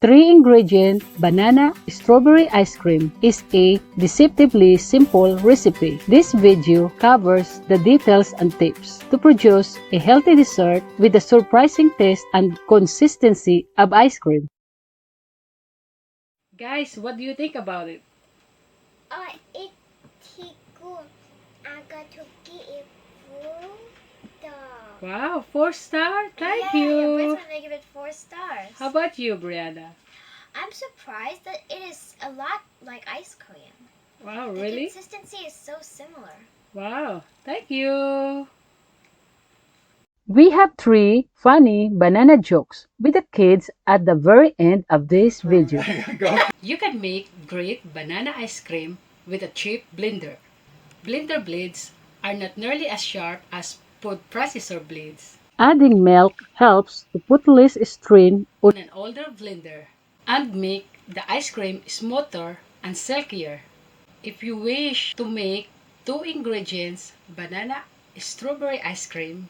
3-ingredient banana strawberry ice cream is a deceptively simple recipe. This video covers the details and tips to produce a healthy dessert with the surprising taste and consistency of ice cream. Guys, what do you think about it? It's good. I got to give it 4 stars. Wow, 4-star? Thank Yeah, you. Britt's gonna give it 4 stars. How about you, Brianna? I'm surprised that it is a lot like ice cream. Wow, The really? consistency is so similar. Wow, thank you. We have 3 funny banana jokes with the kids at the very end of this video. You can make great banana ice cream with a cheap blender. Blender blades are not nearly as sharp as food processor blades. Adding milk helps to put less strain on an older blender and make the ice cream smoother and silkier. If you wish to make 2 ingredients banana strawberry ice cream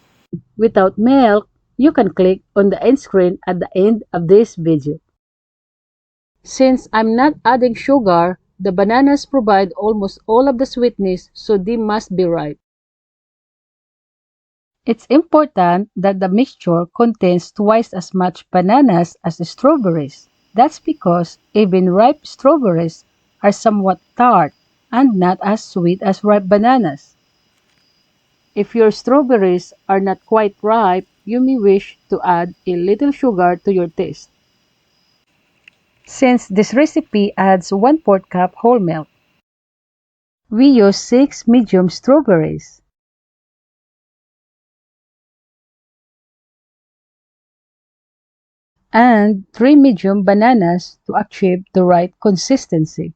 without milk, you can click on the end screen at the end of this video. Since I'm not adding sugar, the bananas provide almost all of the sweetness, so they must be ripe. It's important that the mixture contains twice as much bananas as the strawberries. That's because even ripe strawberries are somewhat tart and not as sweet as ripe bananas. If your strawberries are not quite ripe, you may wish to add a little sugar to your taste. Since this recipe adds 1/4 cup whole milk, we use 6 medium strawberries and 3 medium bananas to achieve the right consistency.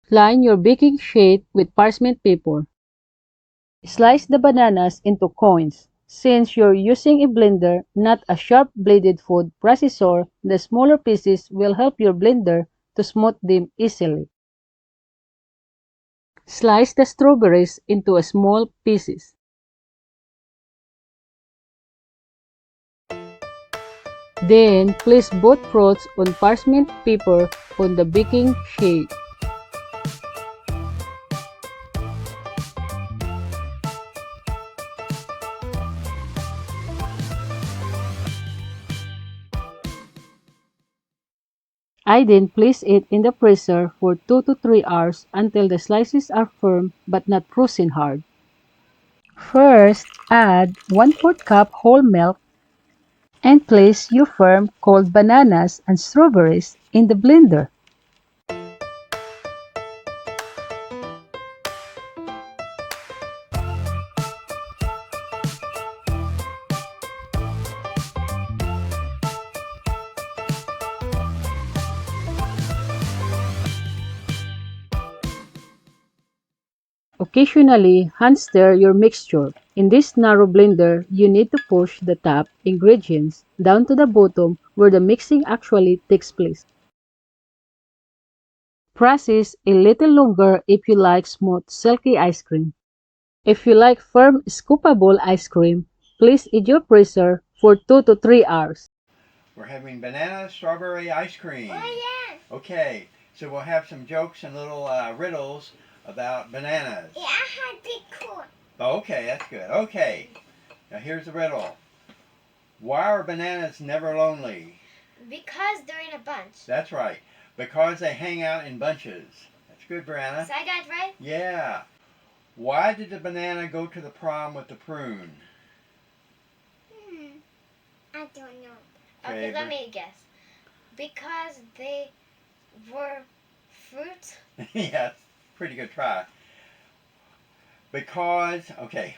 Line your baking sheet with parchment paper. Slice the bananas into coins. Since you're using a blender, not a sharp-bladed food processor, the smaller pieces will help your blender to smooth them easily. Slice the strawberries into small pieces. Then, place both fruits on parchment paper on the baking sheet. I then place it in the freezer for 2 to 3 hours until the slices are firm but not frozen hard. First, add 1/4 cup whole milk and place your firm cold bananas and strawberries in the blender. Occasionally, hand stir your mixture. In this narrow blender, you need to push the top ingredients down to the bottom where the mixing actually takes place. Process a little longer if you like smooth, silky ice cream. If you like firm, scoopable ice cream, place in your freezer for 2 to 3 hours. We're having banana strawberry ice cream. Oh, yeah. Okay, so we'll have some jokes and little riddles about bananas. Yeah, I had big corn. Okay, that's good. Okay, now here's the riddle. Why are bananas never lonely? Because they're in a bunch. That's right, because they hang out in bunches. That's good, Brianna. So I got it right? Yeah. Why did the banana go to the prom with the prune? I don't know. Okay, Okay, let me guess. Because they were fruits? Yeah, pretty good try. Because, okay,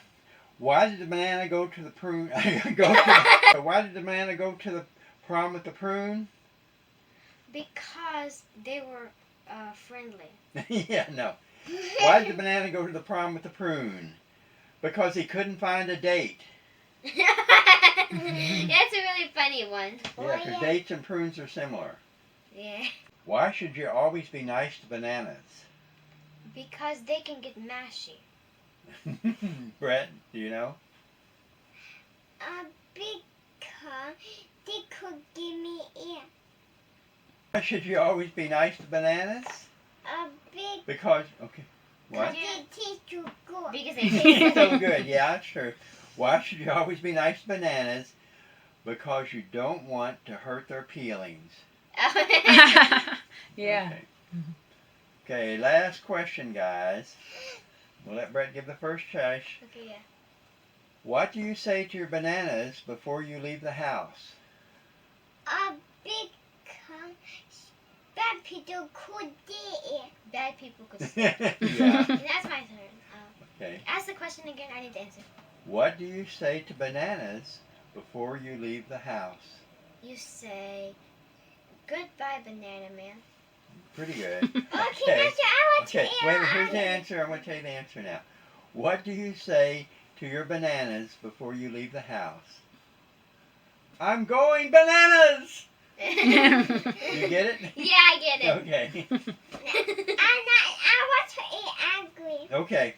why did the banana go to the prune? Why did the banana go to the prom with the prune? Because they were friendly. Yeah, no. Why did the banana go to the prom with the prune? Because he couldn't find a date. That's a really funny one. Yeah, because dates and prunes are similar. Yeah. Why should you always be nice to bananas? Because they can get mashy. Brett, do you know? Because they could give me ear. Why should you always be nice to bananas? Because, okay, what? They taste too good. Because they taste So good, yeah, that's true. Why should you always be nice to bananas? Because you don't want to hurt their peelings. Yeah. Okay, last question, guys. We'll let Brett give the first choice. Okay, yeah. What do you say to your bananas before you leave the house? Bad people could do Bad people could Yeah. That's my turn. Okay. Ask the question again. I need to answer. What do you say to bananas before you leave the house? You say, "Goodbye, banana man." Pretty good. Okay, Okay. that's I want Okay, to wait a minute, here's the answer. I'm going to tell you the answer now. What do you say to your bananas before you leave the house? I'm going bananas! You get it? Yeah, I get it. Okay. I want to eat angry. Okay.